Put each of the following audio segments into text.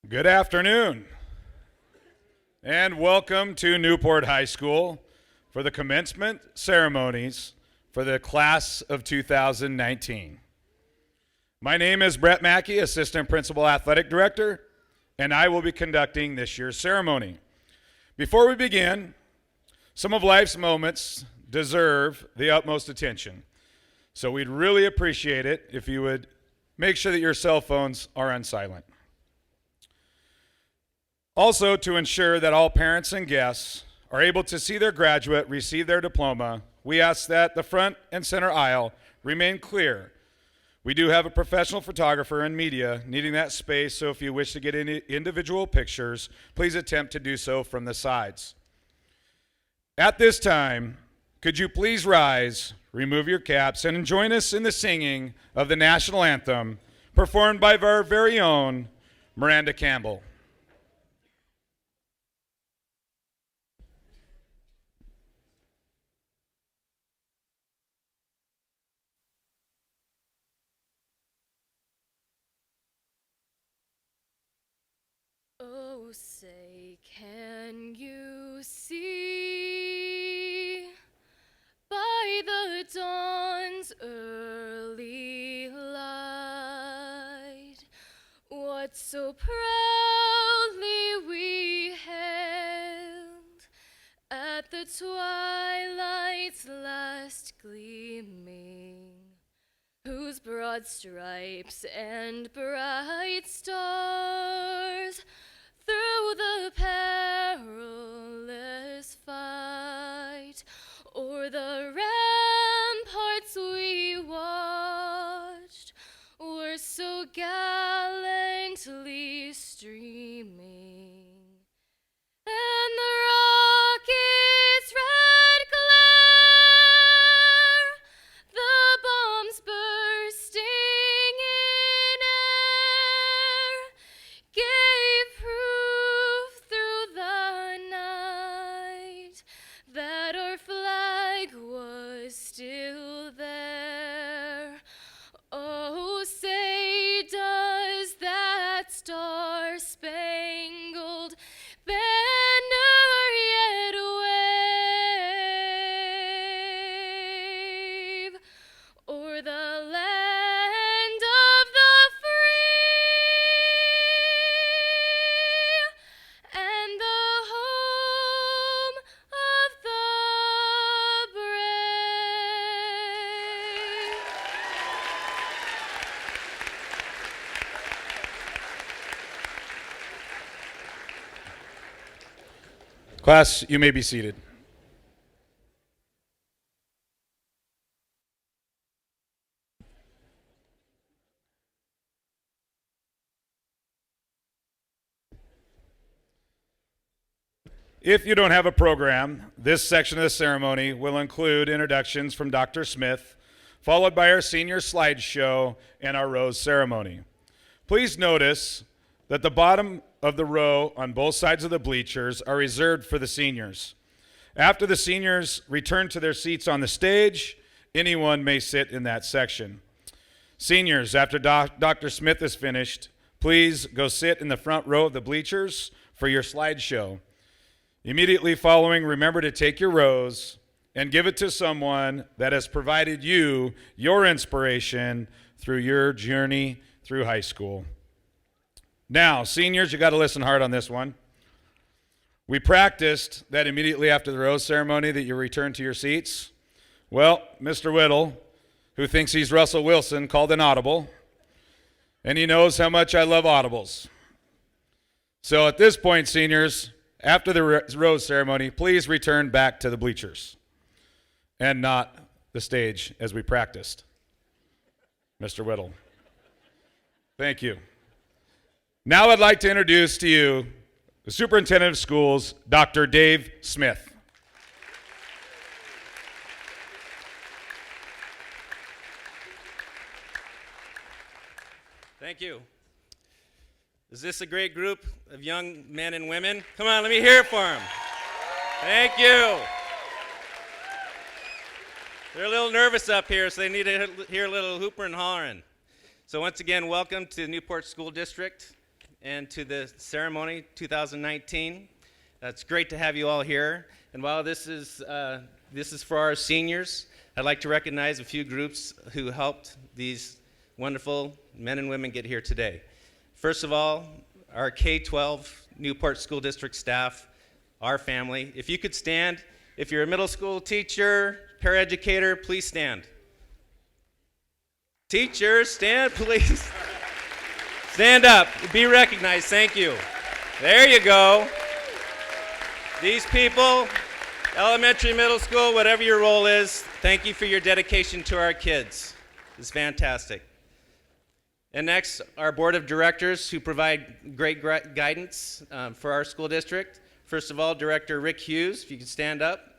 Good afternoon, and welcome to Newport High School for the commencement ceremonies for the class of 2019. My name is Brett Mackey, Assistant Principal Athletic Director, and I will be conducting this year's ceremony. Before we begin, some of life's moments deserve the utmost attention, so we'd really appreciate it if you would make sure that your cell phones are on silent. Also, to ensure that all parents and guests are able to see their graduate receive their diploma, we ask that the front and center aisle remain clear. We do have a professional photographer and media needing that space, so if you wish to get any individual pictures, please attempt to do so from the sides. At this time, could you please rise, remove your caps, and join us in the singing of the national anthem performed by our very own Miranda Campbell. Oh, say, can you see by the dawn's early light what so proudly we hailed at the twilight's last gleaming, whose broad stripes and bright stars through the perilous fight o'er the ramparts we watched were so gallantly streaming, and the rocket's red glare, the bombs bursting in air, gave proof through the night that our flag was still there. Oh, say, does that star-spangled banner yet wave o'er the land of the free and the home of the brave? Class, you may be seated. If you don't have a program, this section of the ceremony will include introductions from Dr. Smith, followed by our senior slideshow and our rose ceremony. Please notice that the bottom of the row on both sides of the bleachers are reserved for the seniors. After the seniors return to their seats on the stage, anyone may sit in that section. Seniors, after Dr. Smith is finished, please go sit in the front row of the bleachers for your slideshow. Immediately following, remember to take your rose and give it to someone that has provided you your inspiration through your journey through high school. Now, seniors, you got to listen hard on this one. We practiced that immediately after the rose ceremony that you return to your seats. Well, Mr. Whittle, who thinks he's Russell Wilson, called an audible, and he knows how much I love audibles. So at this point, seniors, after the rose ceremony, please return back to the bleachers and not the stage as we practiced. Mr. Whittle. Thank you. Now I'd like to introduce to you the Superintendent of Schools, Dr. Dave Smith. Thank you. Is this a great group of young men and women? Come on, let me hear it for them. Thank you. They're a little nervous up here, so they need to hear a little hooper and hollering. So once again, welcome to Newport School District. and to the ceremony 2019. It's great to have you all here. And while this is for our seniors, I'd like to recognize a few groups who helped these wonderful men and women get here today. First of all, our K-12 Newport School District staff, our family. If you could stand, if you're a middle school teacher, paraeducator, please stand. Teachers, stand, please. Stand up, be recognized, thank you. There you go. These people, elementary, middle school, whatever your role is, thank you for your dedication to our kids. It's fantastic. And next, our board of directors who provide great guidance for our school district. First of all, Director Rick Hughes, if you could stand up.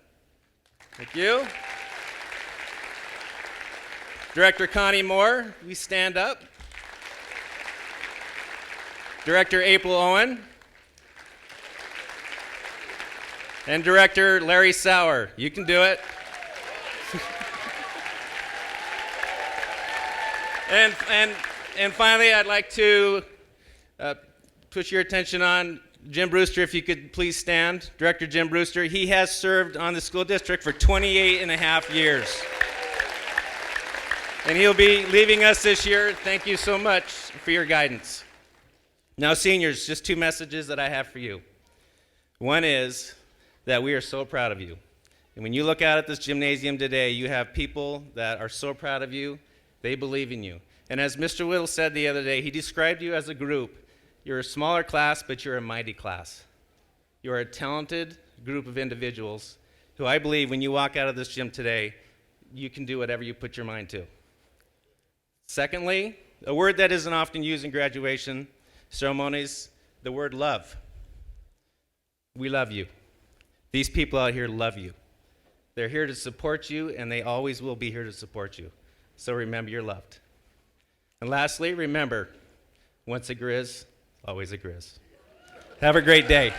Thank you. Director Connie Moore, we stand up. Director April Owen. And Director Larry Sauer, you can do it. And finally, I'd like to put your attention on Jim Brewster, if you could please stand. Director Jim Brewster, he has served on the school district for 28 and a half years. And he'll be leaving us this year. Thank you so much for your guidance. Now, seniors, just two messages that I have for you. One is that we are so proud of you. And when you look out at this gymnasium today, you have people that are so proud of you. They believe in you. And as Mr. Whittle said the other day, he described you as a group. You're a smaller class, but you're a mighty class. You're a talented group of individuals who I believe when you walk out of this gym today, you can do whatever you put your mind to. Secondly, a word that isn't often used in graduation ceremonies, the word love. We love you. These people out here love you. They're here to support you, and they always will be here to support you. So remember you're loved. And lastly, remember, once a Grizz, always a Grizz. Have a great day.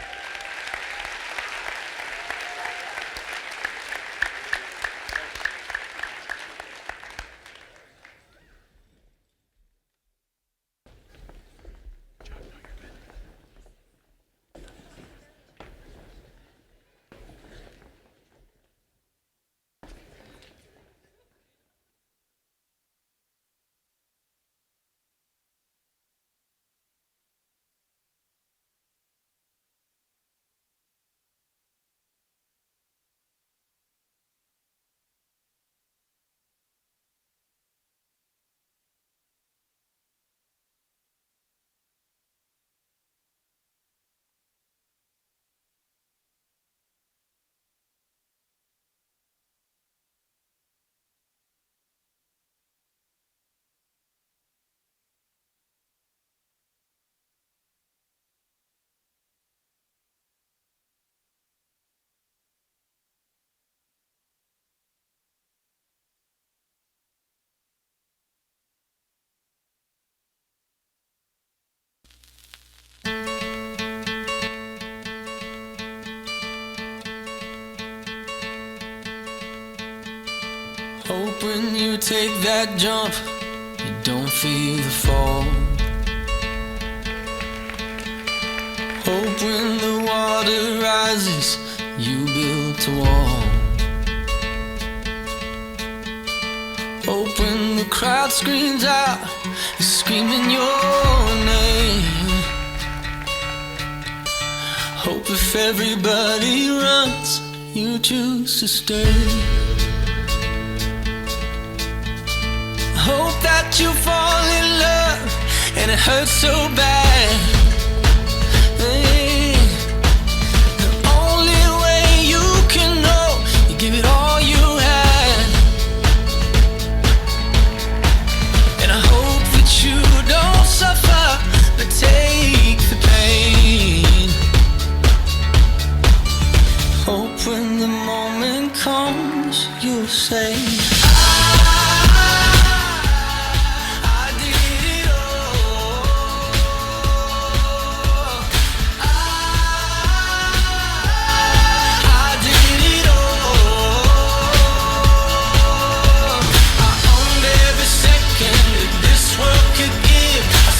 Hope when you take that jump, you don't feel the fall. Hope when the water rises, you build a wall. Hope when the crowd screams out, you're screaming your name. Hope if everybody runs, you choose to stay. Hope that you fall in love and it hurts so bad. Hey, the only way you can know, you give it all you had. And I hope that you don't suffer, but take the pain. Hope when the moment comes, you'll say,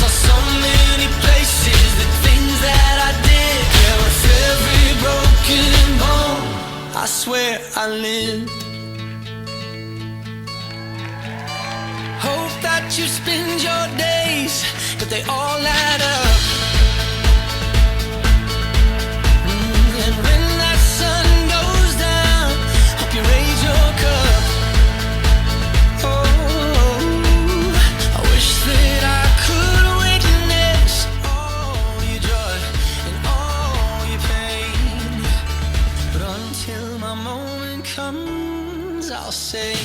so many places you spend your days, but they all add up. And when that sun goes down, hope you raise your cup. Oh, I wish that I could witness all your joy and all your pain, but until my moment comes, I'll say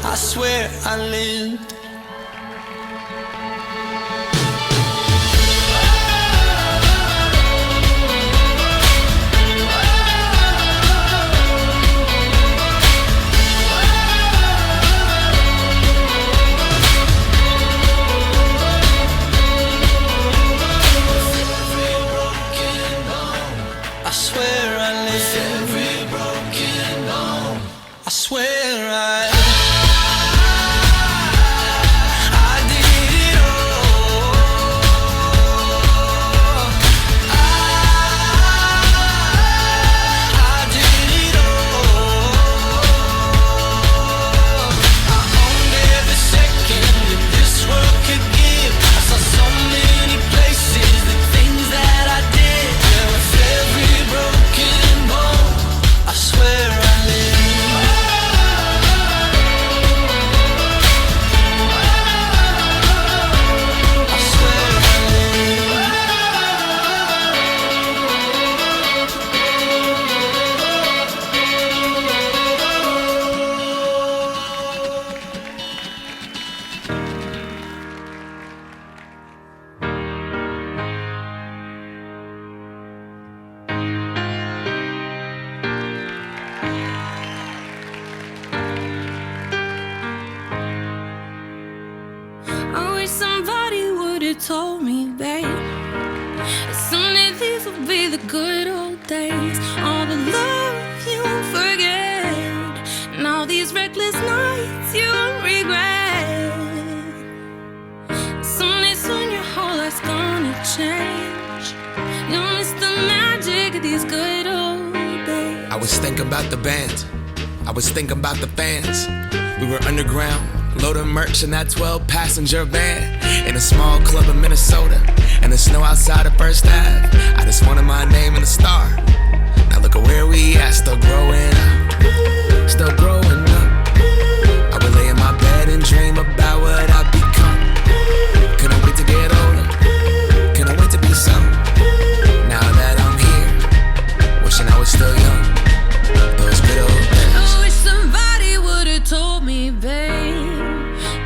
I swear I lived. I swear I lived. Every broken bone. I swear I somebody would have told me, babe, that someday these will be the good old days. All the love you won't forget, and all these reckless nights you won't regret. Someday soon your whole life's gonna change. You'll miss the magic of these good old days. I was thinking about the band, I was thinking about the fans. We were underground, loading merch in that 12-passenger van, in a small club in Minnesota, and the snow outside of First Ave. I just wanted my name in the star. Now look at where we at, still growing up, still growing up. I would lay in my bed and dream about what I'd become. Couldn't wait to get older, couldn't wait to be some. Now that I'm here, wishing I was still young. Those good old days. I wish somebody would have told me, babe,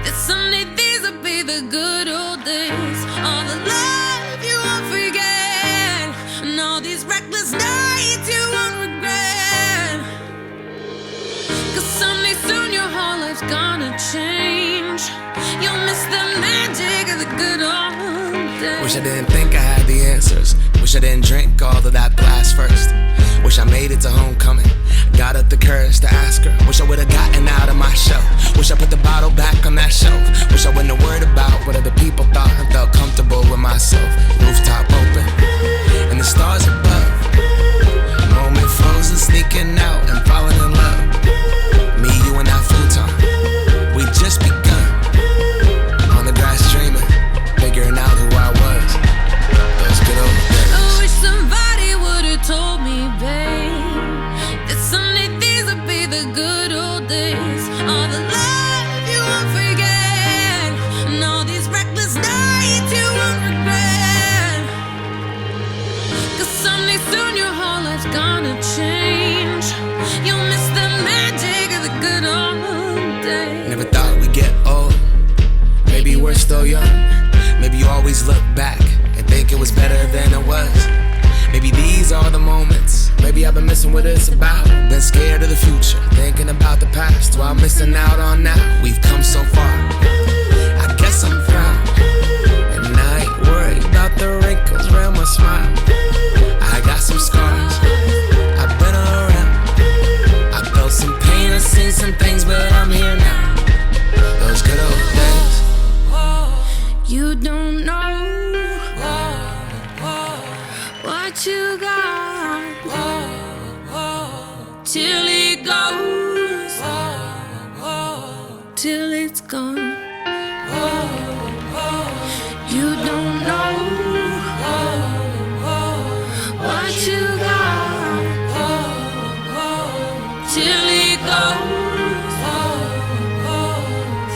that someday these would be the good old days. All the love you won't forget, and all these reckless nights you won't regret. 'Cause someday soon your whole life's gonna change. You'll miss the magic of the good old days. Wish I didn't think I had the answers. Wish I didn't drink all of that glass first. Wish I made it to homecoming, got up the courage to ask her. Wish I would've gotten out of my shell. Wish I put the bottle back on that shelf. Wish I wouldn't have worried about what other people thought, and felt comfortable with myself. Rooftop open, and the stars above. Moment frozen, sneaking out and falling in love. Me, you, and that futon, we just begun. On the grass dreaming, figuring out who I was. Those good old days. I wish somebody would have told me, babe, that someday these would be the good old days. All the love you won't forget, and all these reckless nights you won't regret. 'Cause someday soon your whole life's gonna change. You'll miss the magic of the good old days. Never thought we'd get old. Maybe we're still young. Maybe you always look back and think it was better than it was. Maybe these are the moments. Maybe I've been missing what it's about. Been scared of the future, thinking about the past, while missing out on now. We've come so far, I guess I'm proud. And I ain't worried about the wrinkles till it's gone. You don't know what you got till it goes,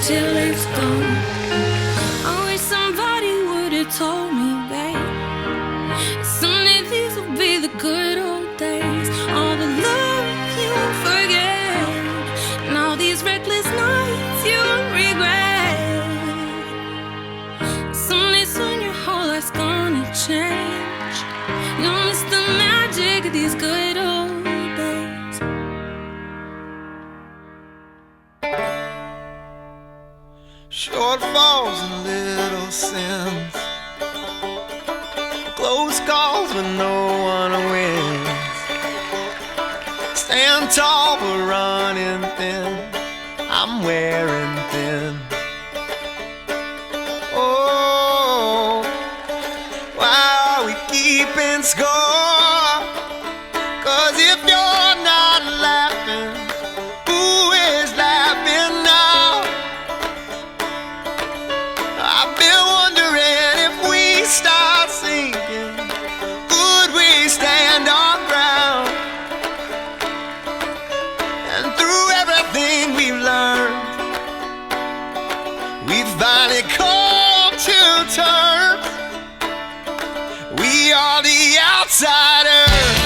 till it's gone. I wish somebody would have told me, babe, someday these will be the good old days. All the love you won't forget, and all these reckless nights you won't regret. Someday soon your whole life's gonna change. You'll miss the magic of these good old days. Shortfalls and little sins, close calls when no one wins. Stand tall but running thin, I'm wearing thin. Oh, why are we keeping score? 'Cause if you're not laughing, who is laughing now? I've been wondering if we start sinking, could we stand our ground? And through everything we've learned, we've finally come to terms. We are the outsiders.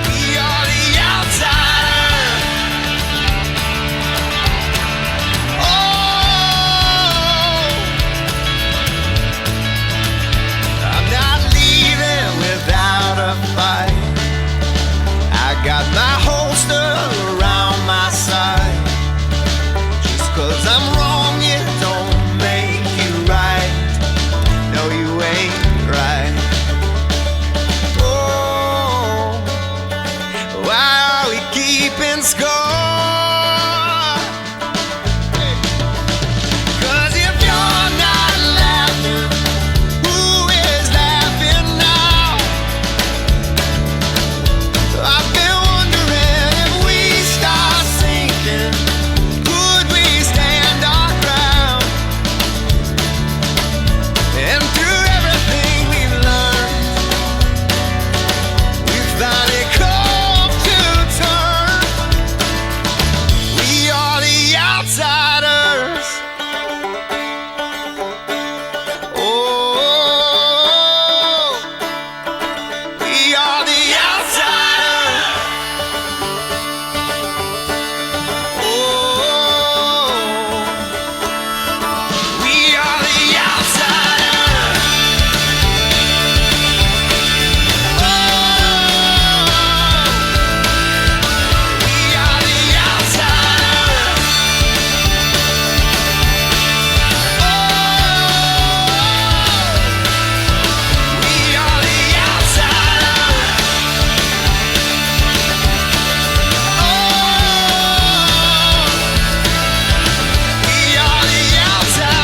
We are the outsiders. I'm not leaving without a fight. I got my holster around my side. Just 'cause I'm wrong, it don't make you right. No, you ain't right. Oh, why are we keeping score? 'Cause if you're not laughing, who is laughing now? I've been wondering if we start sinking, could we stand our ground? And through everything we've learned, we've finally come to terms. We are the outsiders. Oh, we are the outsiders. Oh, we are the outsiders. Oh, we are the outsiders. We are the outsiders. We are the outsiders.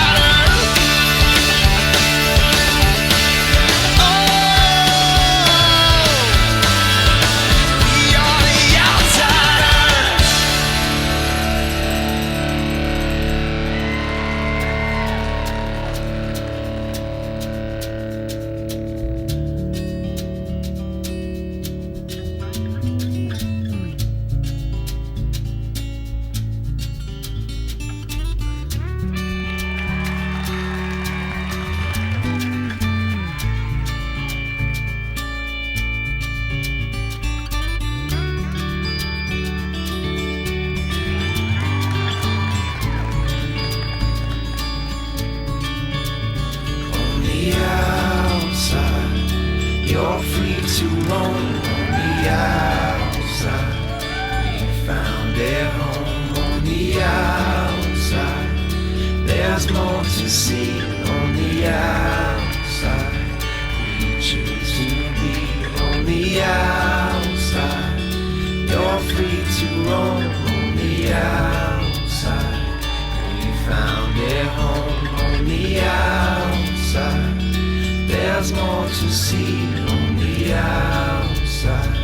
We are the outsiders. On the outside, you're free to roam. On the outside, we found a home. On the outside, there's more to see. On the outside, we choose to be. On the outside, you're free to roam. On the outside, we found a home. On the outside, there's more to see on the outside.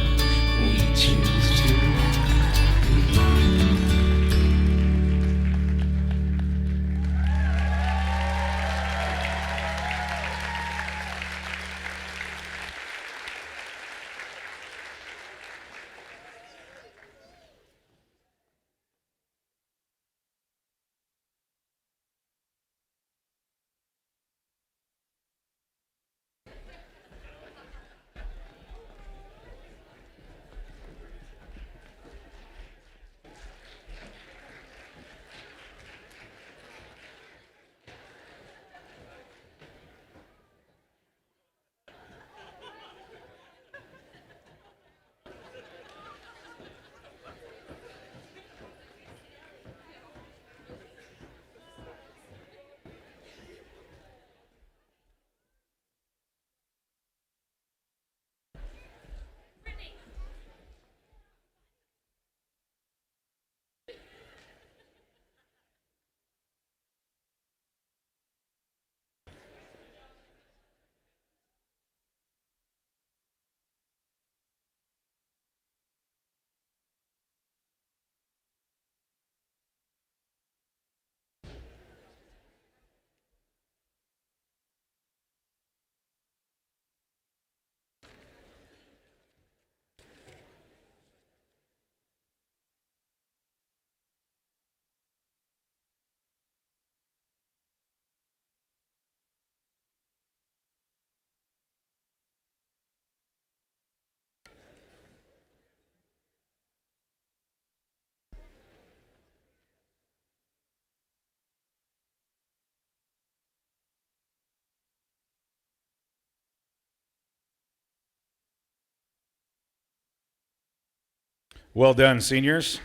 Well done, seniors.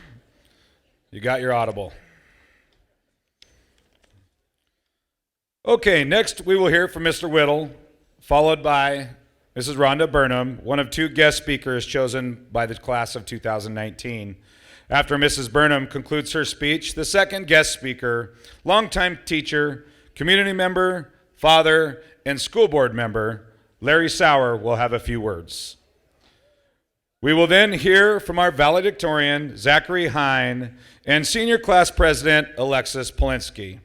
You got your audible. Okay, next we will hear from Mr. Whittle, followed by Mrs. Rhonda Burnham, one of two guest speakers chosen by the class of 2019. After Mrs. Burnham concludes her speech, the second guest speaker, longtime teacher, community member, father, and school board member, Larry Sauer, will have a few words. We will then hear from our valedictorian, Zachary Hine, and senior class president, Alexis Polinsky.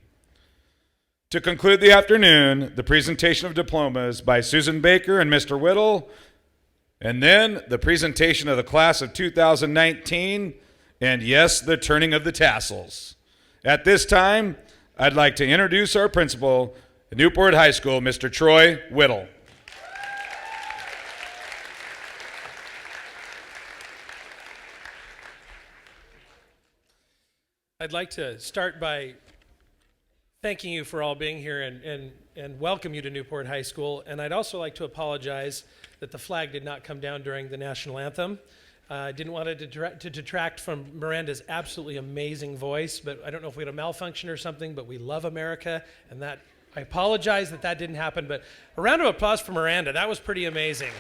To conclude the afternoon, the presentation of diplomas by Susan Baker and Mr. Whittle, and then the presentation of the class of 2019, and yes, the turning of the tassels. At this time, I'd like to introduce our principal at Newport High School, Mr. Troy Whittle. I'd like to start by thanking you for all being here and welcome you to Newport High School. And I'd also like to apologize that the flag did not come down during the national anthem. I didn't want it to detract from Miranda's absolutely amazing voice, but I don't know if we had a malfunction or something, but we love America, and that I apologize that that didn't happen, but a round of applause for Miranda. That was pretty amazing.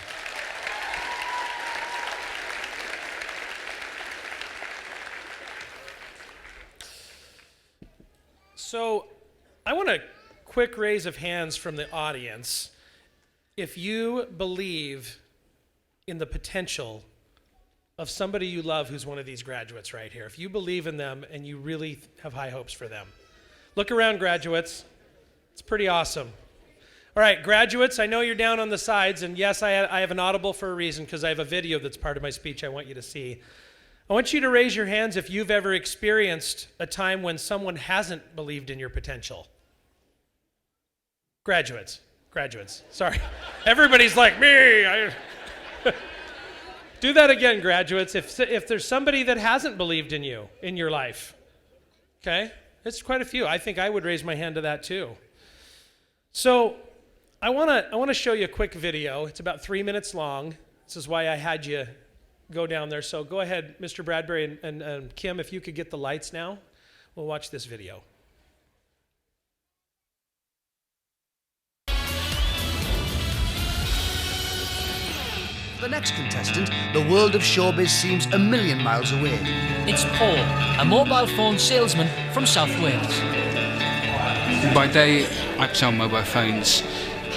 So I want a quick raise of hands from the audience if you believe in the potential of somebody you love who's one of these graduates right here. If you believe in them and you really have high hopes for them. Look around, graduates. It's pretty awesome. All right, graduates, I know you're down on the sides, and yes, I have an audible for a reason because I have a video that's part of my speech I want you to see. I want you to raise your hands if you've ever experienced a time when someone hasn't believed in your potential. Graduates, sorry. Everybody's like, me. Do that again, graduates, if there's somebody that hasn't believed in you in your life. Okay? It's quite a few. I think I would raise my hand to that too. So I want to show you a quick video. It's about 3 minutes long. This is why I had you go down there. So go ahead, Mr. Bradbury and Kim, if you could get the lights now. We'll watch this video. For the next contestant, the world of showbiz seems a million miles away. It's Paul, a mobile phone salesman from South Wales. By day, I sell mobile phones.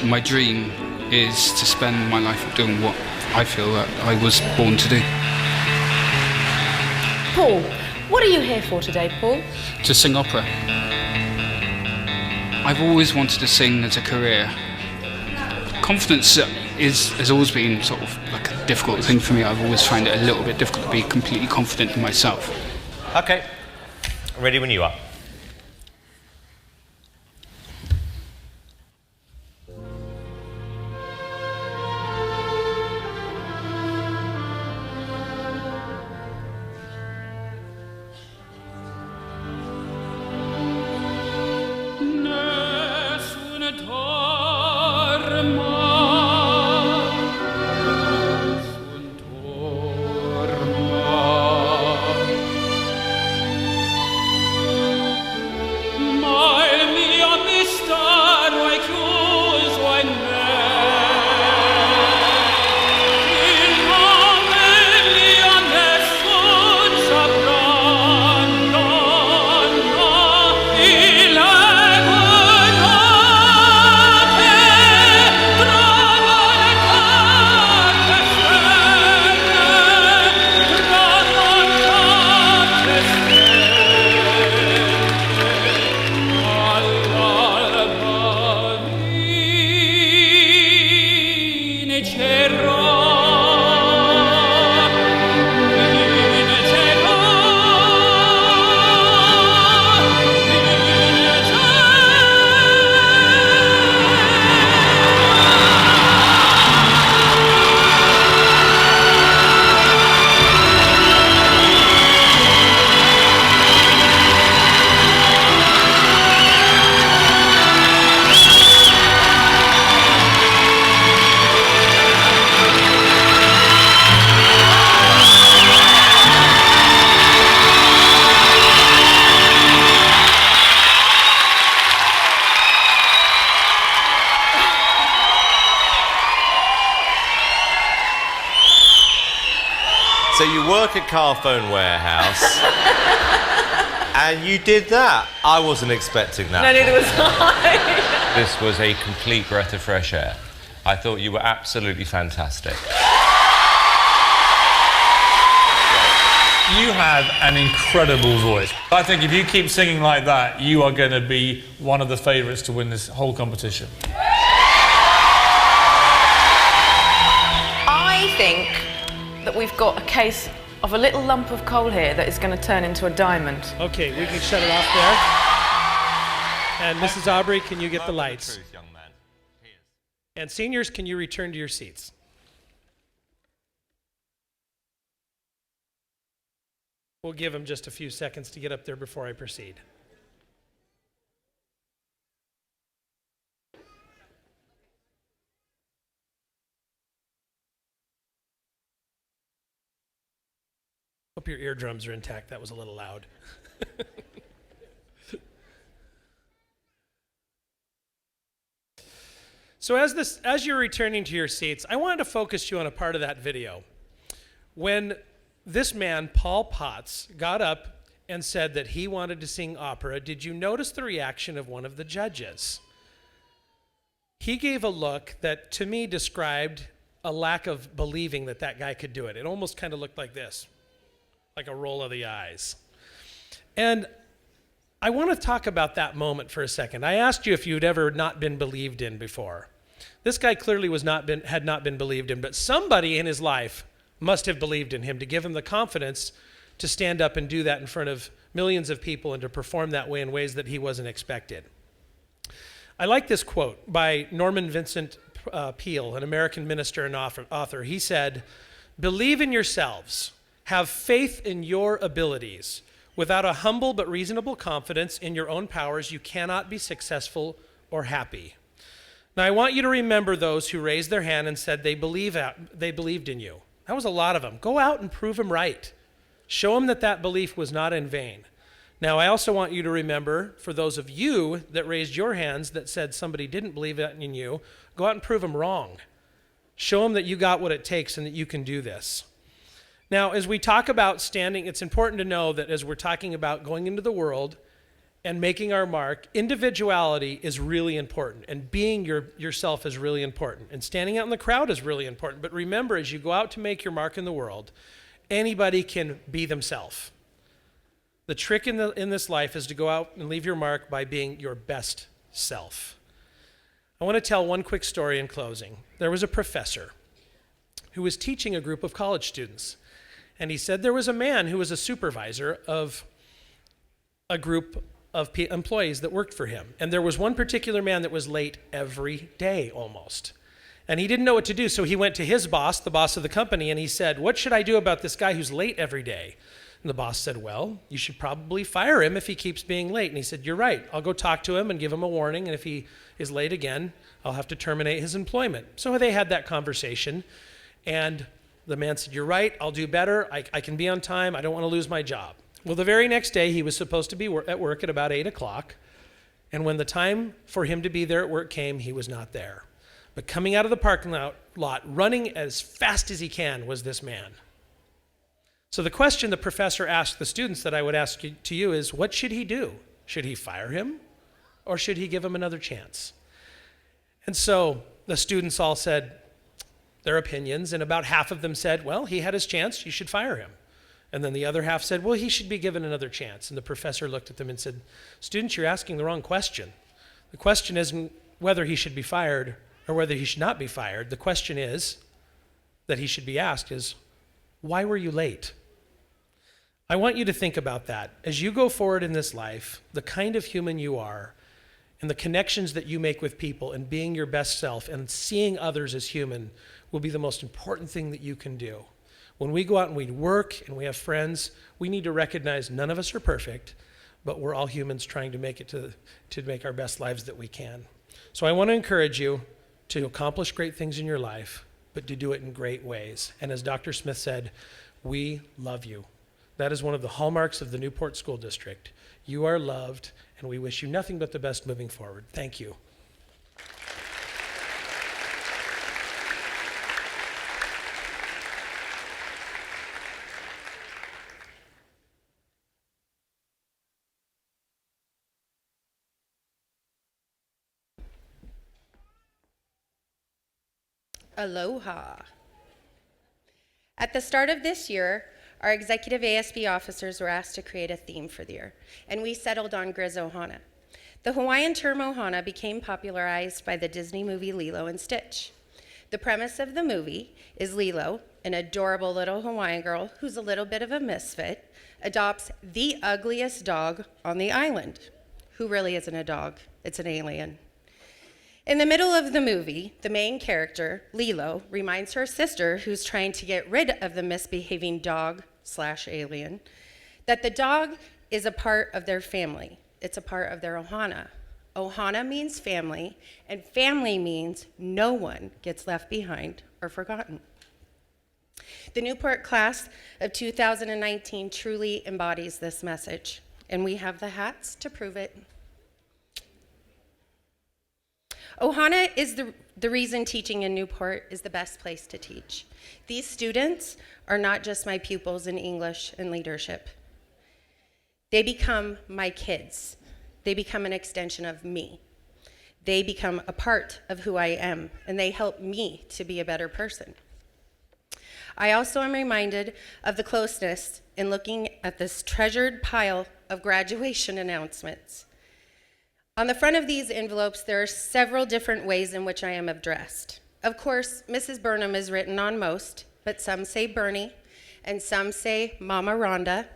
My dream is to spend my life doing what I feel that I was born to do. Paul, what are you here for today, Paul? To sing opera. I've always wanted to sing as a career. Confidence has always been sort of like a difficult thing for me. I've always found it a little bit difficult to be completely confident in myself. Okay, ready when you are. you work at Car Phone Warehouse, and you did that. I wasn't expecting that. No, neither was I. This was a complete breath of fresh air. I thought you were absolutely fantastic. You have an incredible voice. I think if you keep singing like that, you are going to be one of the favourites to win this whole competition. I think that we've got a case of a little lump of coal here that is going to turn into a diamond. Okay, we can shut it off there. And Mrs. Aubrey, can you get the lights? Truth, young man. And seniors, can you return to your seats? We'll give him just a few seconds to get up there before I proceed. Hope your eardrums are intact. That was a little loud. So as you're returning to your seats, I wanted to focus you on a part of that video. When this man, Paul Potts, got up and said that he wanted to sing opera, did you notice the reaction of one of the judges? He gave a look that to me described a lack of believing that that guy could do it. It almost kind of looked like this, like a roll of the eyes. And I want to talk about that moment for a second. I asked you if you'd ever not been believed in before. This guy clearly had not been believed in, but somebody in his life must have believed in him to give him the confidence to stand up and do that in front of millions of people and to perform that way in ways that he wasn't expected. I like this quote by Norman Vincent Peale, an American minister and author. He said, "Believe in yourselves, have faith in your abilities. Without a humble but reasonable confidence in your own powers, you cannot be successful or happy." Now, I want you to remember those who raised their hand and said they believed in you. That was a lot of them. Go out and prove them right. Show them that that belief was not in vain. Now, I also want you to remember, for those of you that raised your hands that said somebody didn't believe in you, go out and prove them wrong. Show them that you got what it takes and that you can do this. Now, as we talk about standing, it's important to know that as we're talking about going into the world and making our mark, individuality is really important, and being yourself is really important, and standing out in the crowd is really important. But remember, as you go out to make your mark in the world, anybody can be themselves. The trick in this life is to go out and leave your mark by being your best self. I want to tell one quick story in closing. There was a professor who was teaching a group of college students, and he said there was a man who was a supervisor of a group of employees that worked for him. And there was one particular man that was late every day almost. And he didn't know what to do, so he went to his boss, the boss of the company, and he said, "What should I do about this guy who's late every day?" And the boss said, "Well, you should probably fire him if he keeps being late." And he said, "You're right. I'll go talk to him and give him a warning, and if he is late again, I'll have to terminate his employment." So they had that conversation, and the man said, "You're right. I'll do better. I can be on time. I don't want to lose my job." Well, the very next day, he was supposed to be at work at about 8 o'clock, and when the time for him to be there at work came, he was not there. But coming out of the parking lot, running as fast as he can, was this man. So the question the professor asked the students that I would ask to you is, what should he do? Should he fire him, or should he give him another chance? And so the students all said their opinions, and about half of them said, well, he had his chance, you should fire him. And then the other half said, well, he should be given another chance. And the professor looked at them and said, students, you're asking the wrong question. The question isn't whether he should be fired or whether he should not be fired. The question is, that he should be asked is, why were you late? I want you to think about that. As you go forward in this life, the kind of human you are, and the connections that you make with people, and being your best self, and seeing others as human, will be the most important thing that you can do. When we go out and we work and we have friends, we need to recognize none of us are perfect, but we're all humans trying to make it to make our best lives that we can. So I want to encourage you to accomplish great things in your life, but to do it in great ways. And as Dr. Smith said, we love you. That is one of the hallmarks of the Newport School District. You are loved, and we wish you nothing but the best moving forward. Thank you. Aloha. At the start of this year, our executive ASB officers were asked to create a theme for the year, and we settled on Griz Ohana. The Hawaiian term Ohana became popularized by the Disney movie Lilo and Stitch. The premise of the movie is Lilo, an adorable little Hawaiian girl who's a little bit of a misfit, adopts the ugliest dog on the island, who really isn't a dog, it's an alien. In the middle of the movie, the main character, Lilo, reminds her sister, who's trying to get rid of the misbehaving dog/alien, that the dog is a part of their family. It's a part of their ohana. Ohana means family, and family means no one gets left behind or forgotten. The Newport class of 2019 truly embodies this message, and we have the hats to prove it. Ohana is the reason teaching in Newport is the best place to teach. These students are not just my pupils in English and leadership. They become my kids. They become an extension of me. They become a part of who I am, and they help me to be a better person. I also am reminded of the closeness in looking at this treasured pile of graduation announcements. On the front of these envelopes, there are several different ways in which I am addressed. Of course, Mrs. Burnham is written on most, but some say Bernie, and some say Mama Rhonda,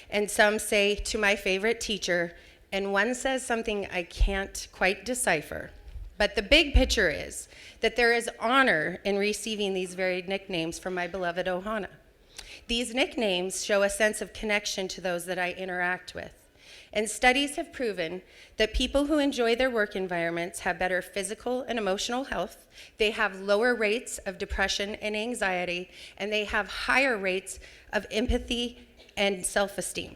and some say to my favorite teacher, and one says something I can't quite decipher. But the big picture is that there is honor in receiving these varied nicknames from my beloved Ohana. These nicknames show a sense of connection to those that I interact with. And studies have proven that people who enjoy their work environments have better physical and emotional health, they have lower rates of depression and anxiety, and they have higher rates of empathy and self-esteem.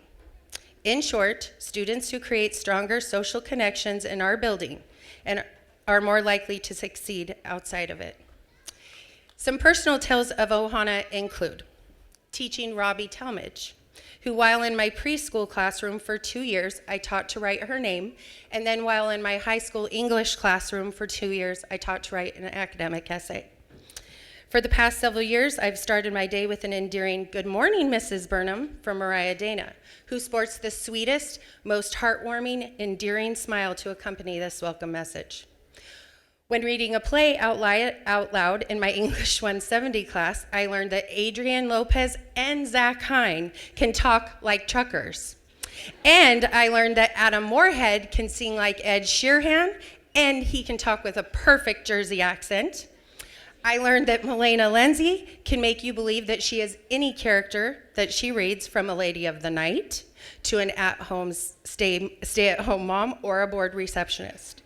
In short, students who create stronger social connections in our building and are more likely to succeed outside of it. Some personal tales of Ohana include teaching Robbie Talmadge, who while in my preschool classroom for 2 years, I taught to write her name, and then while in my high school English classroom for 2 years, I taught to write an academic essay. For the past several years, I've started my day with an endearing "Good morning, Mrs. Burnham" from Mariah Dana, who sports the sweetest, most heartwarming, endearing smile to accompany this welcome message. When reading a play out loud in my English 170 class, I learned that Adrian Lopez and Zach Hine can talk like truckers. And I learned that Adam Moorhead can sing like Ed Sheeran, and he can talk with a perfect Jersey accent. I learned that Milena Lenzi can make you believe that she is any character that she reads, from a lady of the night to an at-home stay-at-home mom or a bored receptionist.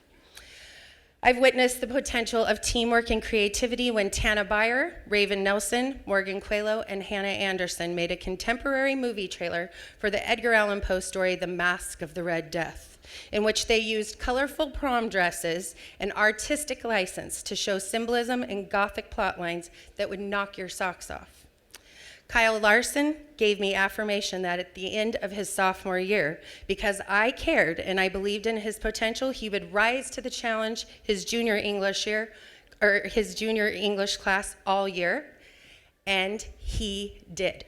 I've witnessed the potential of teamwork and creativity when Tana Byer, Raven Nelson, Morgan Coelho, and Hannah Anderson made a contemporary movie trailer for the Edgar Allan Poe story, The Masque of the Red Death, in which they used colorful prom dresses and artistic license to show symbolism and Gothic plot lines that would knock your socks off. Kyle Larson gave me affirmation that at the end of his sophomore year, because I cared and I believed in his potential, he would rise to the challenge his junior English class all year, and he did.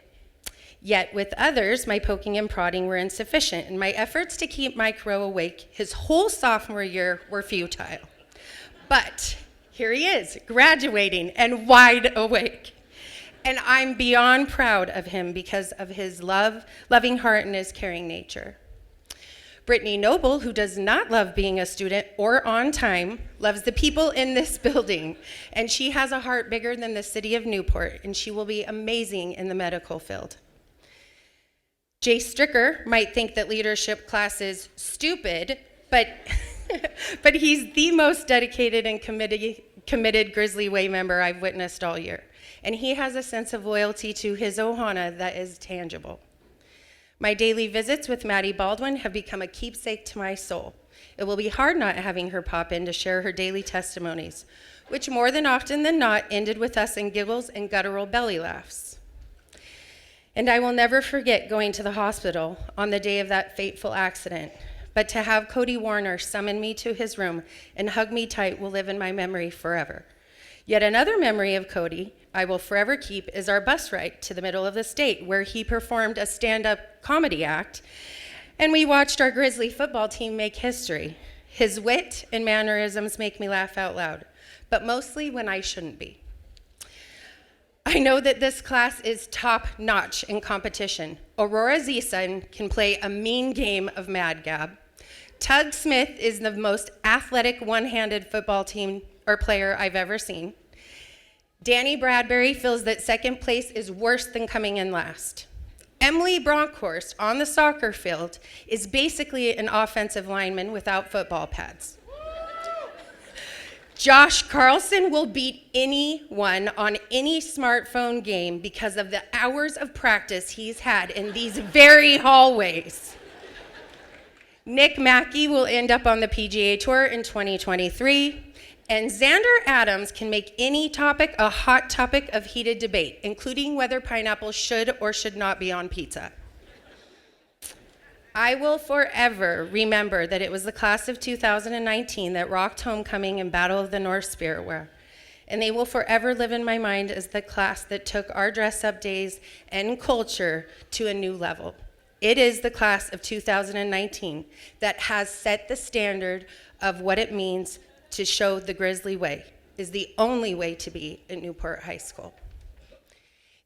Yet with others, my poking and prodding were insufficient, and my efforts to keep Mike Rowe awake his whole sophomore year were futile. But here he is, graduating and wide awake. And I'm beyond proud of him because of his loving heart and his caring nature. Brittany Noble, who does not love being a student or on time, loves the people in this building, and she has a heart bigger than the city of Newport, and she will be amazing in the medical field. Jay Stricker might think that leadership class is stupid, but he's the most dedicated and committed Grizzly Way member I've witnessed all year. And he has a sense of loyalty to his Ohana that is tangible. My daily visits with Maddie Baldwin have become a keepsake to my soul. It will be hard not having her pop in to share her daily testimonies, which more than often than not ended with us in giggles and guttural belly laughs. And I will never forget going to the hospital on the day of that fateful accident, but to have Cody Warner summon me to his room and hug me tight will live in my memory forever. Yet another memory of Cody I will forever keep is our bus ride to the middle of the state, where he performed a stand-up comedy act, and we watched our Grizzly football team make history. His wit and mannerisms make me laugh out loud, but mostly when I shouldn't be. I know that this class is top-notch in competition. Aurora Zeeson can play a mean game of Mad Gab. Tug Smith is the most athletic one-handed football team or player I've ever seen. Danny Bradbury feels that second place is worse than coming in last. Emily Bronkhorst on the soccer field is basically an offensive lineman without football pads. Josh Carlson will beat anyone on any smartphone game because of the hours of practice he's had in these very hallways. Nick Mackey will end up on the PGA Tour in 2023. And Xander Adams can make any topic a hot topic of heated debate, including whether pineapple should or should not be on pizza. I will forever remember that it was the class of 2019 that rocked homecoming and Battle of the North Spiritwear. And they will forever live in my mind as the class that took our dress-up days and culture to a new level. It is the class of 2019 that has set the standard of what it means to show the Grizzly way, is the only way to be at Newport High School.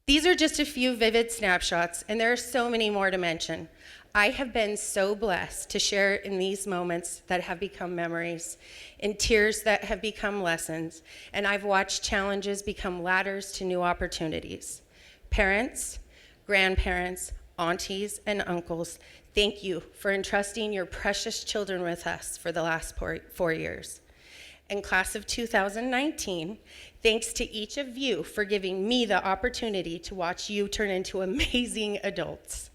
These are just a few vivid snapshots, and there are so many more to mention. I have been so blessed to share in these moments that have become memories, in tears that have become lessons, and I've watched challenges become ladders to new opportunities. Parents, grandparents, aunties, and uncles, thank you for entrusting your precious children with us for the last 4 years. And class of 2019, thanks to each of you for giving me the opportunity to watch you turn into amazing adults.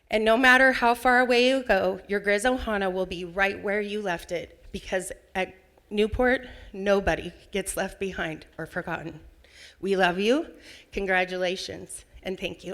And no matter how far away you go, your Grizz Ohana will be right where you left it, because at Newport, nobody gets left behind or forgotten. We love you, congratulations, and thank you.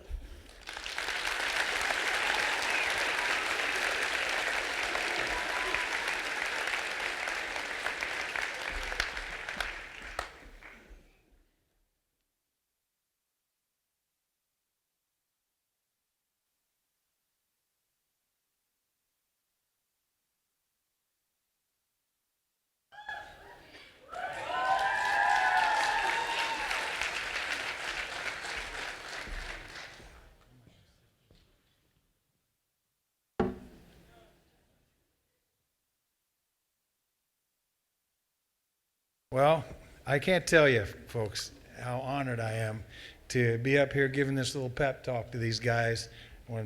Well, I can't tell you, folks, how honored I am to be up here giving this little pep talk to these guys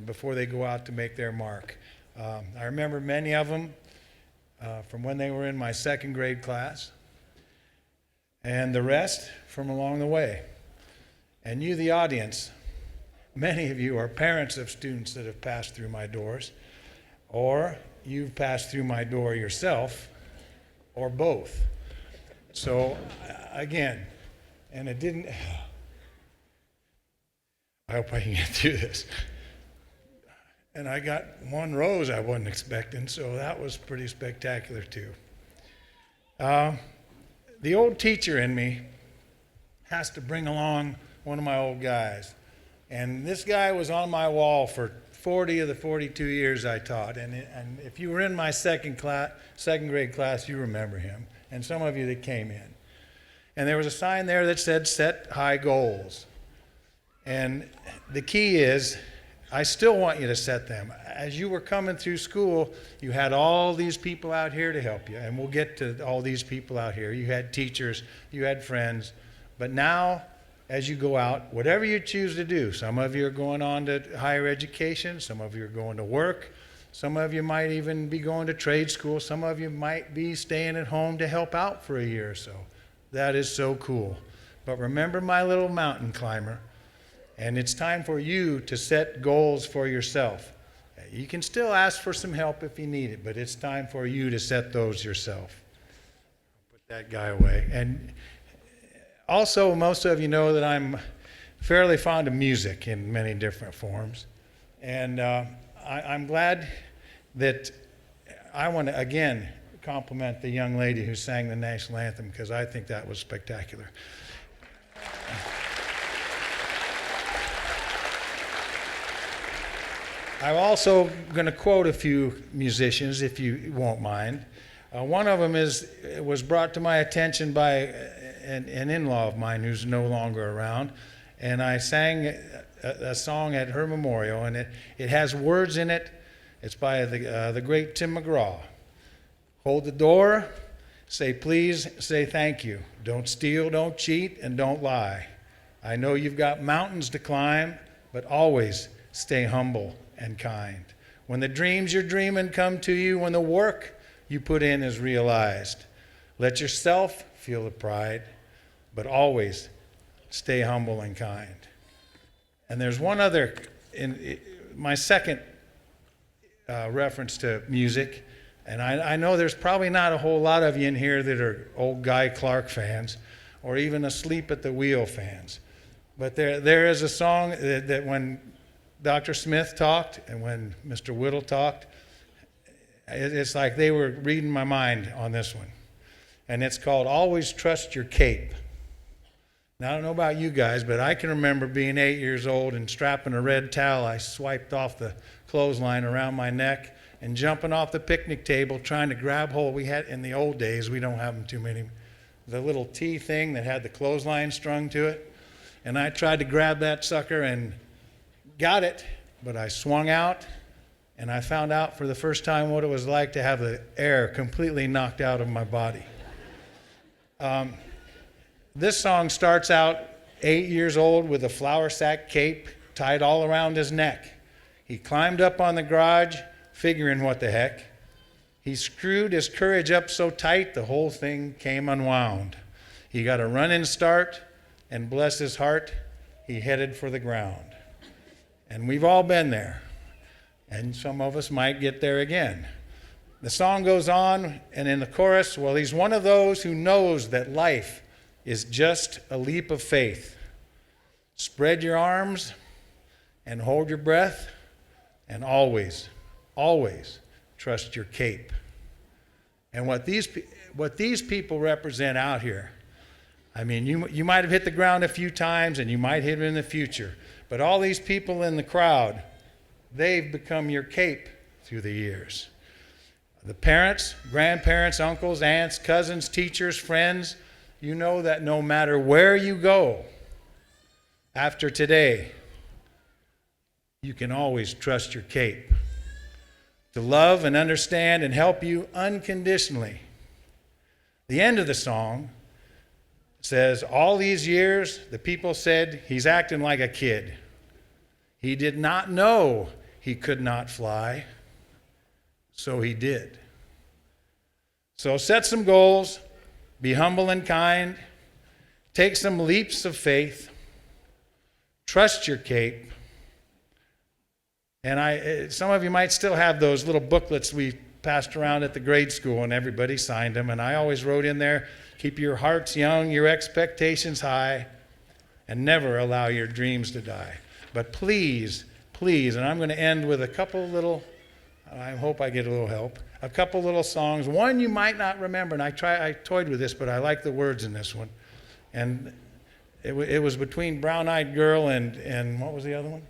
before they go out to make their mark. I remember many of them from when they were in my second grade class, and the rest from along the way. And you, the audience, many of you are parents of students that have passed through my doors, or you've passed through my door yourself, or both. So, again, and it didn't, I hope I can get through this. And I got one rose I wasn't expecting, so that was pretty spectacular too. The old teacher in me has to bring along one of my old guys. And this guy was on my wall for 40 of the 42 years I taught. And if you were in my second grade class, you remember him. And some of you that came in. And there was a sign there that said, set high goals. And the key is, I still want you to set them. As you were coming through school, you had all these people out here to help you. And we'll get to all these people out here. You had teachers, you had friends. But now, as you go out, whatever you choose to do, some of you are going on to higher education, some of you are going to work, some of you might even be going to trade school. Some of you might be staying at home to help out for a year or so. That is so cool. But remember my little mountain climber, and it's time for you to set goals for yourself. You can still ask for some help if you need it, but it's time for you to set those yourself. Put that guy away. And also, most of you know that I'm fairly fond of music in many different forms. And I'm glad that I want to, again, compliment the young lady who sang the national anthem, because I think that was spectacular. I'm also going to quote a few musicians, if you won't mind. One of them was brought to my attention by an in-law of mine who's no longer around, and I sang a song at her memorial, and it has words in it. It's by the great Tim McGraw. Hold the door, say please, say thank you. Don't steal, don't cheat, and don't lie. I know you've got mountains to climb, but always stay humble and kind. When the dreams you're dreaming come to you, when the work you put in is realized, let yourself feel the pride, but always stay humble and kind. And there's one other, in my second reference to music, and I know there's probably not a whole lot of you in here that are old Guy Clark fans, or even Asleep at the Wheel fans. But there is a song that when Dr. Smith talked and when Mr. Whittle talked, it's like they were reading my mind on this one. And it's called Always Trust Your Cape. Now, I don't know about you guys, but I can remember being 8 years old and strapping a red towel I swiped off the clothesline around my neck and jumping off the picnic table trying to grab hold. We had, in the old days, we don't have them too many, the little T thing that had the clothesline strung to it. And I tried to grab that sucker and got it, but I swung out, and I found out for the first time what it was like to have the air completely knocked out of my body. This song starts out 8 years old with a flour sack cape tied all around his neck. He climbed up on the garage, figuring what the heck. He screwed his courage up so tight the whole thing came unwound. He got a running start, and bless his heart, he headed for the ground. And we've all been there, and some of us might get there again. The song goes on, and in the chorus, well, he's one of those who knows that life is just a leap of faith. Spread your arms and hold your breath, and always, always trust your cape. And what these people represent out here, I mean, you might have hit the ground a few times, and you might hit it in the future. But all these people in the crowd, they've become your cape through the years. The parents, grandparents, uncles, aunts, cousins, teachers, friends, you know that no matter where you go after today, you can always trust your cape to love and understand and help you unconditionally. The end of the song says, all these years, the people said, he's acting like a kid. He did not know he could not fly, so he did. So set some goals, be humble and kind, take some leaps of faith, trust your cape. And some of you might still have those little booklets we passed around at the grade school, and everybody signed them, and I always wrote in there, keep your hearts young, your expectations high, and never allow your dreams to die. But please, please, and I'm going to end with a couple little, I hope I get a little help, a couple little songs. One you might not remember, and I toyed with this, but I like the words in this one. And it was between Brown Eyed Girl and what was the other one?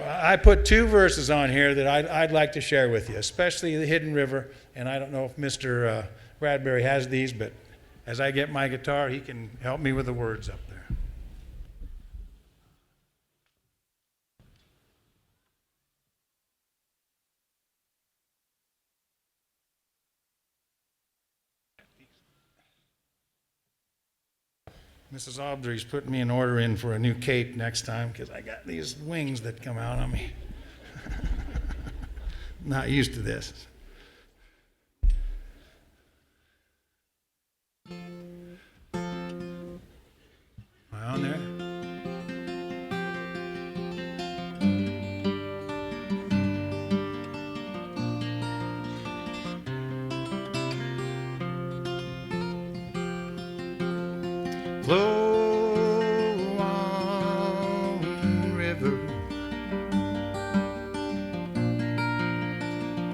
I put two verses on here that I'd like to share with you, especially the Hidden River. And I don't know if Mr. Bradbury has these, but as I get my guitar, he can help me with the words up there. Mrs. Aubdrey's putting me an order in for a new cape next time because I got these wings that come out on me. Not used to this. Am I on there? Flow on, river,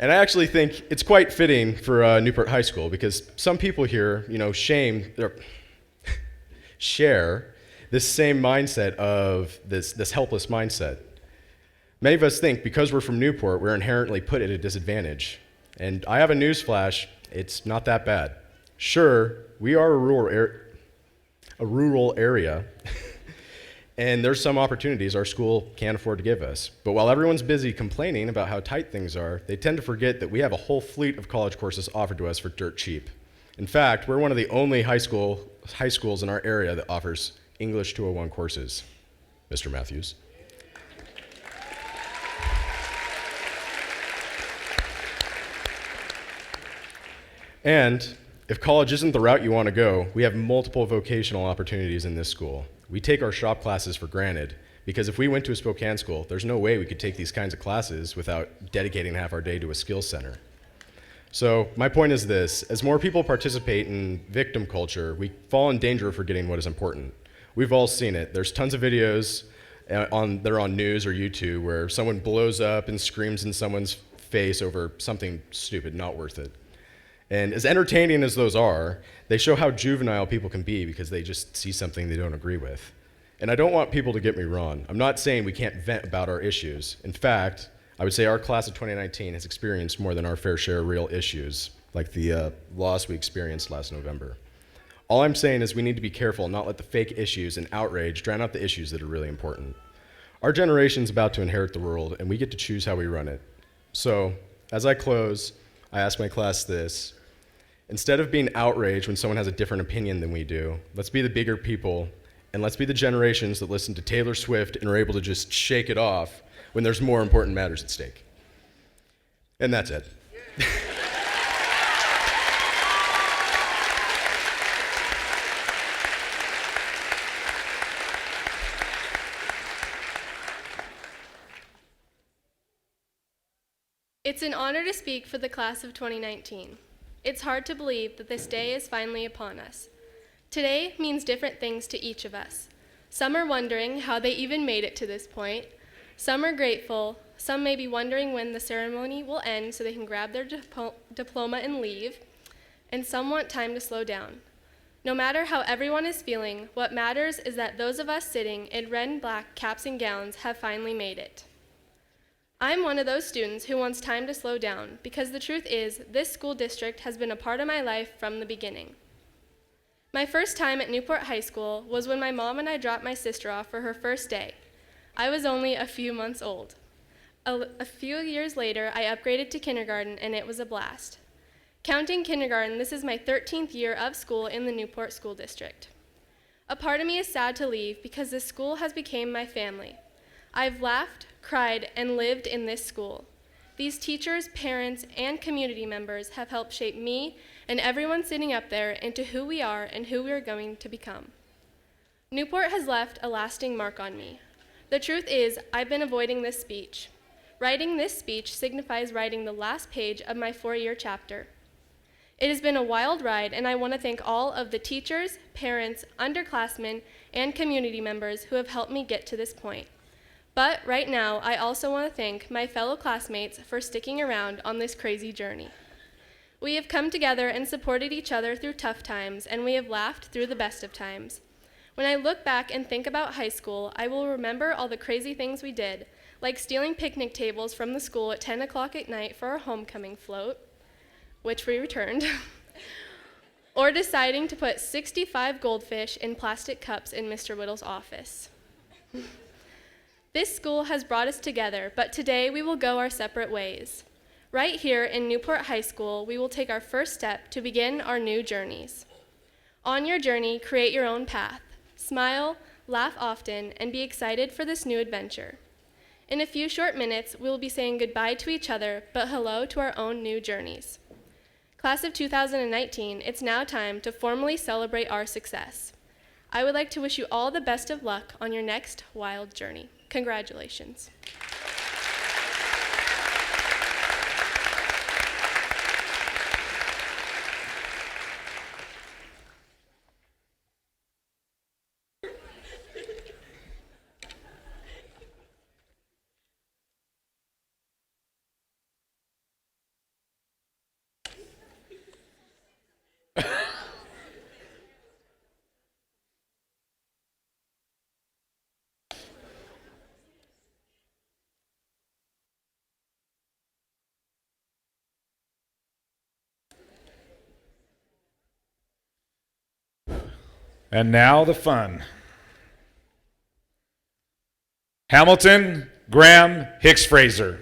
And I actually think it's quite fitting for Newport High School because some people here, share this same mindset of this helpless mindset. Many of us think because we're from Newport, we're inherently put at a disadvantage. And I have a news flash, it's not that bad. Sure, we are a rural area, and there's some opportunities our school can't afford to give us. But while everyone's busy complaining about how tight things are, they tend to forget that we have a whole fleet of college courses offered to us for dirt cheap. In fact, we're one of the only high schools in our area that offers English 201 courses. Mr. Matthews. And if college isn't the route you want to go, we have multiple vocational opportunities in this school. We take our shop classes for granted because if we went to a Spokane school, there's no way we could take these kinds of classes without dedicating half our day to a skills center. So my point is this, as more people participate in victim culture, we fall in danger of forgetting what is important. We've all seen it. There's tons of videos that are on news or YouTube where someone blows up and screams in someone's face over something stupid, not worth it. And as entertaining as those are, they show how juvenile people can be because they just see something they don't agree with. And I don't want people to get me wrong. I'm not saying we can't vent about our issues. In fact, I would say our class of 2019 has experienced more than our fair share of real issues, like the loss we experienced last November. All I'm saying is we need to be careful and not let the fake issues and outrage drown out the issues that are really important. Our generation's about to inherit the world, and we get to choose how we run it. So, as I close, I ask my class this. Instead of being outraged when someone has a different opinion than we do, let's be the bigger people, and let's be the generations that listen to Taylor Swift and are able to just shake it off when there's more important matters at stake. And that's it. It's an honor to speak for the class of 2019. It's hard to believe that this day is finally upon us. Today means different things to each of us. Some are wondering how they even made it to this point. Some are grateful. Some may be wondering when the ceremony will end so they can grab their diploma and leave. And some want time to slow down. No matter how everyone is feeling, what matters is that those of us sitting in red and black caps and gowns have finally made it. I'm one of those students who wants time to slow down because the truth is this school district has been a part of my life from the beginning. My first time at Newport High School was when my mom and I dropped my sister off for her first day. I was only a few months old. A few years later, I upgraded to kindergarten and it was a blast. Counting kindergarten, this is my 13th year of school in the Newport School District. A part of me is sad to leave because this school has become my family. I've laughed, cried, and lived in this school. These teachers, parents, and community members have helped shape me and everyone sitting up there into who we are and who we are going to become. Newport has left a lasting mark on me. The truth is, I've been avoiding this speech. Writing this speech signifies writing the last page of my 4-year chapter. It has been a wild ride, and I want to thank all of the teachers, parents, underclassmen, and community members who have helped me get to this point. But right now, I also want to thank my fellow classmates for sticking around on this crazy journey. We have come together and supported each other through tough times, and we have laughed through the best of times. When I look back and think about high school, I will remember all the crazy things we did, like stealing picnic tables from the school at 10 o'clock at night for our homecoming float, which we returned, or deciding to put 65 goldfish in plastic cups in Mr. Whittle's office. This school has brought us together, but today we will go our separate ways. Right here in Newport High School, we will take our first step to begin our new journeys. On your journey, create your own path. Smile, laugh often, and be excited for this new adventure. In a few short minutes, we will be saying goodbye to each other, but hello to our own new journeys. Class of 2019, it's now time to formally celebrate our success. I would like to wish you all the best of luck on your next wild journey. Congratulations. And now the fun. Hamilton Graham Hicks Fraser.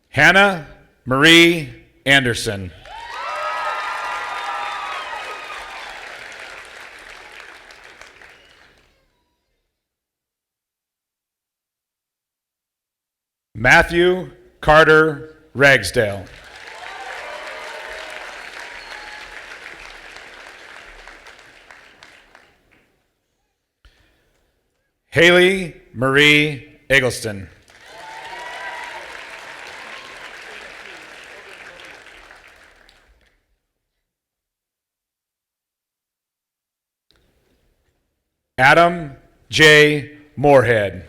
Hannah Marie Anderson. Matthew Carter Ragsdale. Haley Marie Eggleston. Adam J. Moorhead.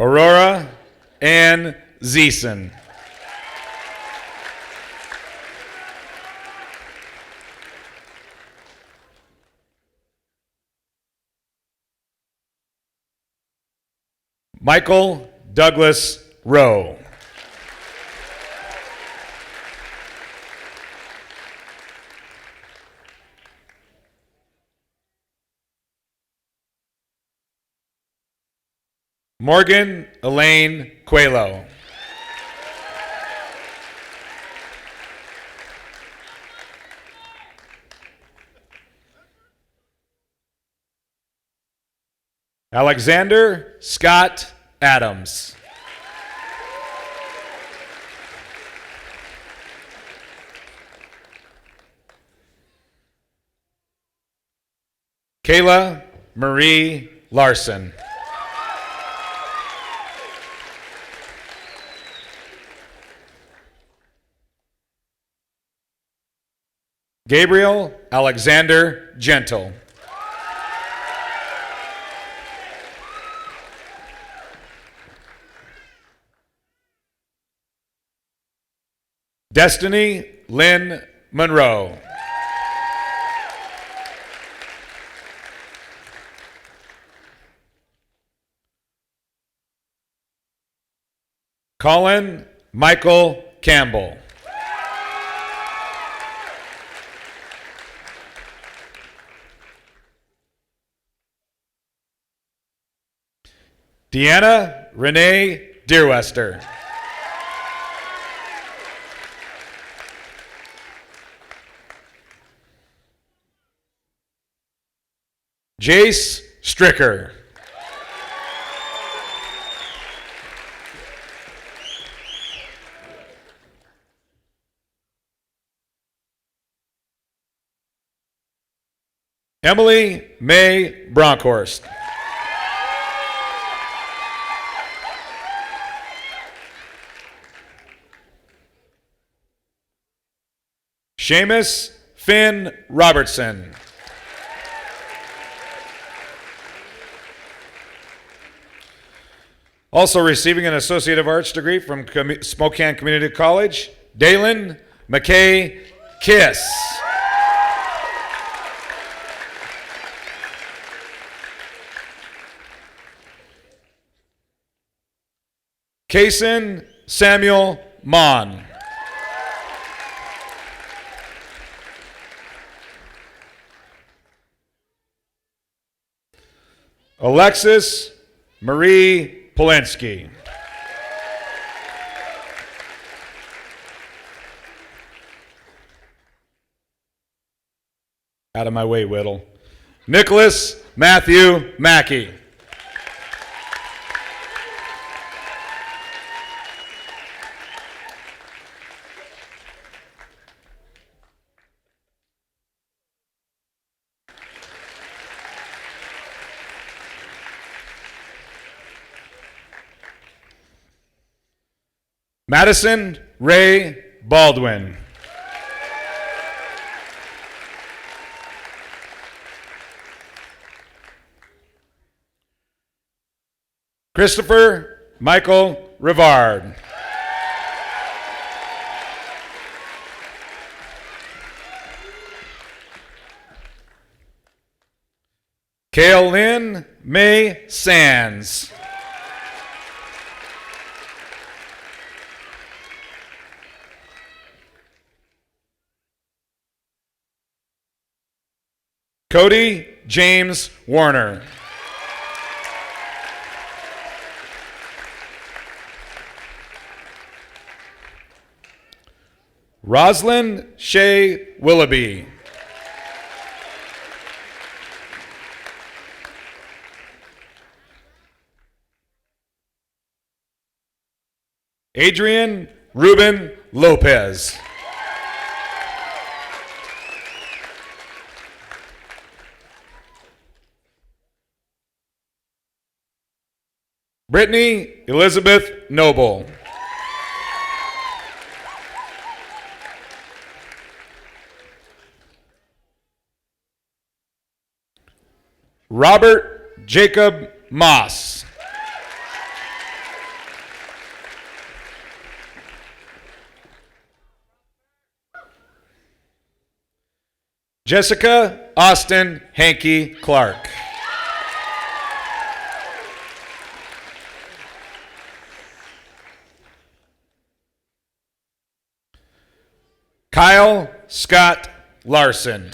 Aurora Ann Zeeson. Michael Douglas Rowe. Morgan Elaine Coelho. Alexander Scott Adams. Kayla Marie Larson. Gabriel Alexander Gentle. Destiny Lynn Monroe. Colin Michael Campbell. Deanna Renee Deerwester. Jace Stricker. Emily May Bronkhorst. Seamus Finn Robertson. Also receiving an Associate of Arts degree from Spokane Community College, Dalen McKay Kiss. Kaysen Samuel Mon. Alexis Marie Polensky. Out of my way, Whittle. Nicholas Matthew Mackey. Madison Ray Baldwin. Christopher Michael Rivard. Kaylin May Sands. Cody James Warner. Roslyn Shea Willoughby. Adrian Ruben Lopez. Brittany Elizabeth Noble. Robert Jacob Moss. Jessica Austin Hankey Clark. Kyle Scott Larson.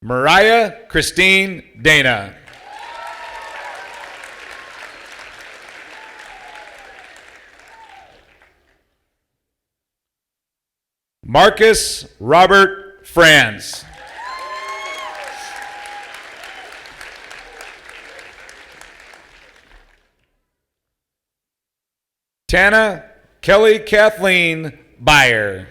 Mariah Christine Dana. Marcus Robert Franz. Tana Kelly Kathleen Byer.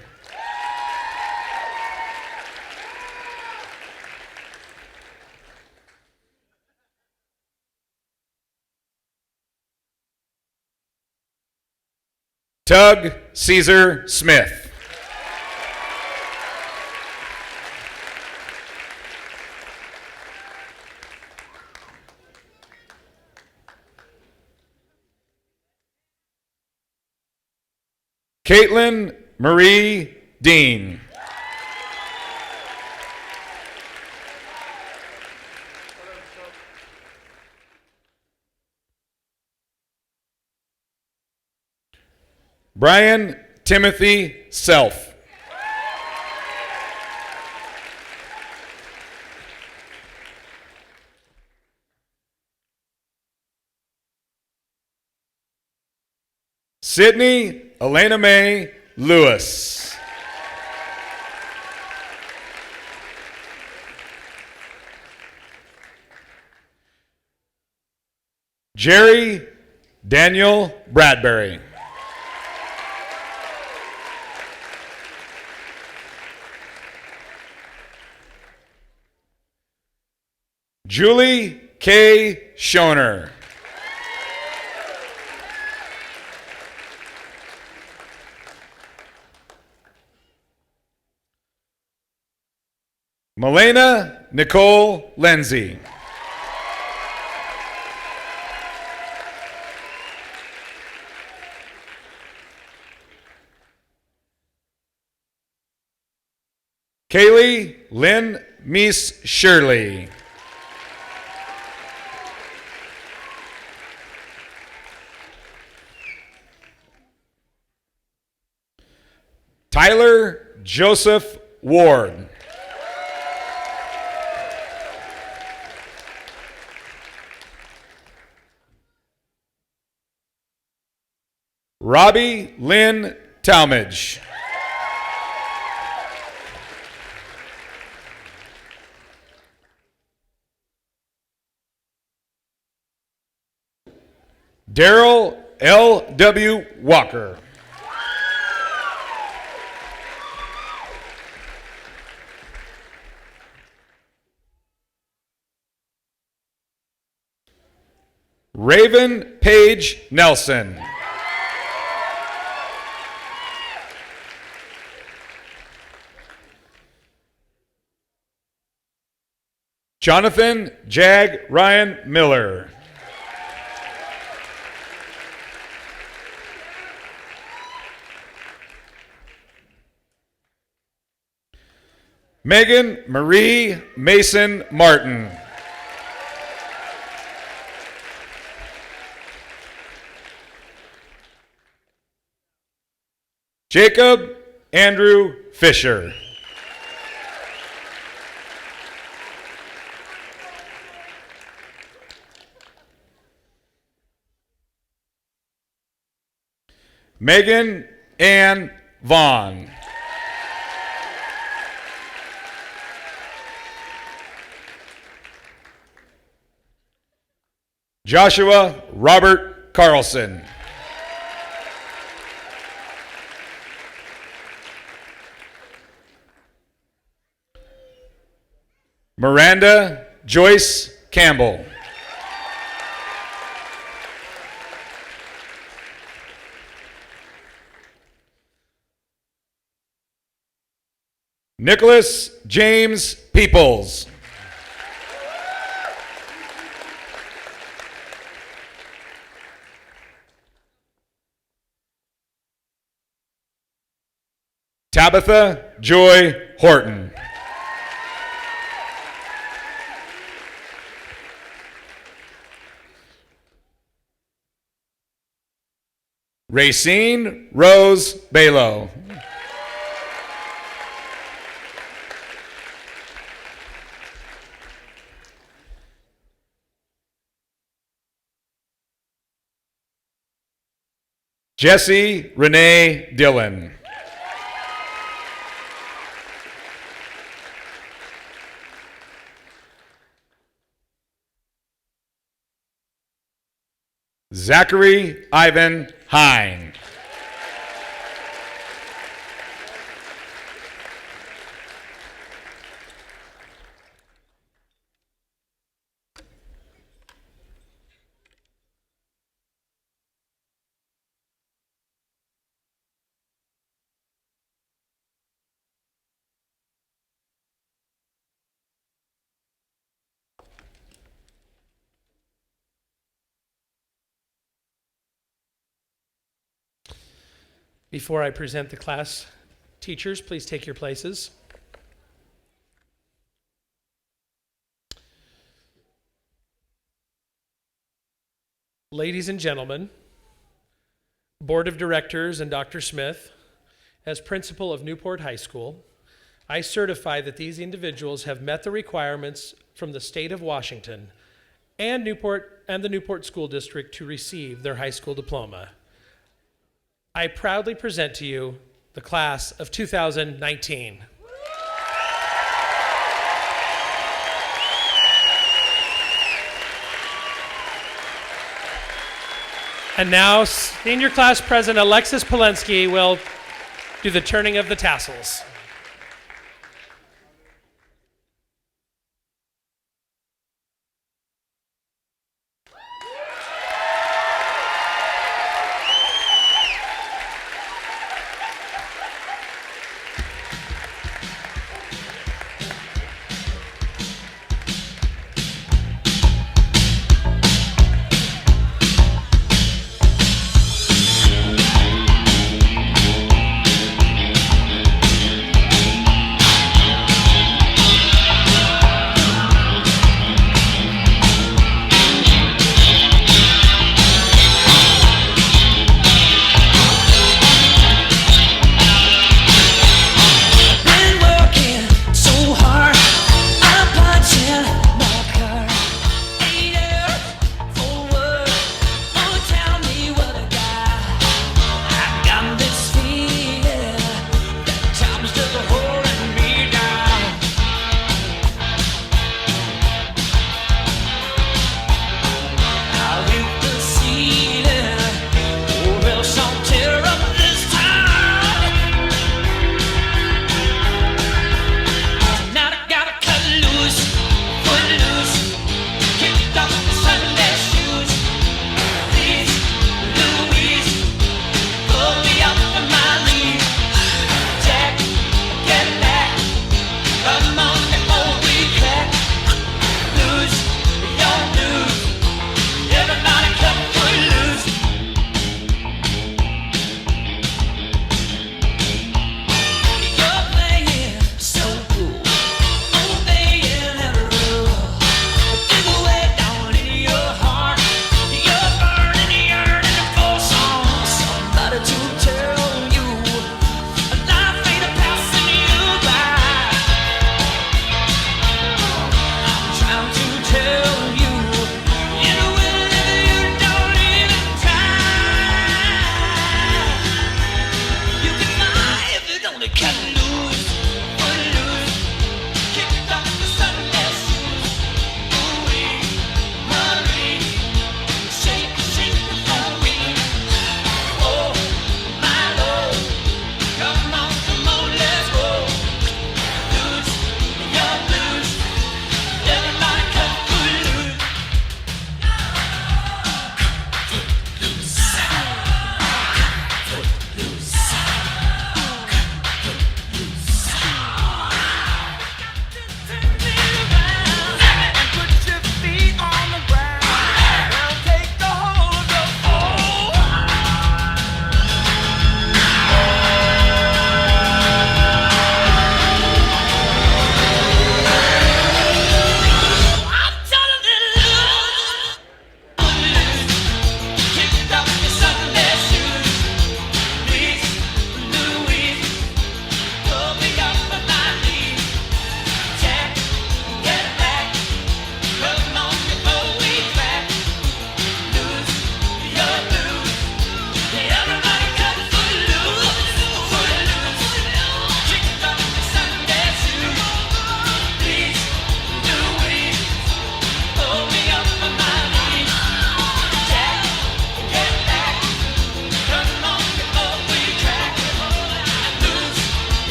Tug Caesar Smith. Caitlin Marie Dean. Brian Timothy Self. Sydney Elena Mae Lewis. Jerry Daniel Bradbury. Julie K. Schoner. Melena Nicole Lindsay. Kaylee Lynn Meese Shirley. Tyler Joseph Ward. Robbie Lynn Talmadge. Daryl L.W. Walker. Raven Page Nelson. Jonathan Jag Ryan Miller. Megan Marie Mason Martin. Jacob Andrew Fisher. Megan Ann Vaughn. Joshua Robert Carlson. Miranda Joyce Campbell. Nicholas James Peoples. Tabitha Joy Horton. Racine Rose Balo. Jesse Renee Dillon. Zachary Ivan Hine. Before I present the class, teachers, please take your places. Ladies and gentlemen, Board of Directors and Dr. Smith, as principal of Newport High School, I certify that these individuals have met the requirements from the state of Washington and the Newport School District to receive their high school diploma. I proudly present to you the class of 2019. And now, Senior Class President Alexis Polensky will do the turning of the tassels.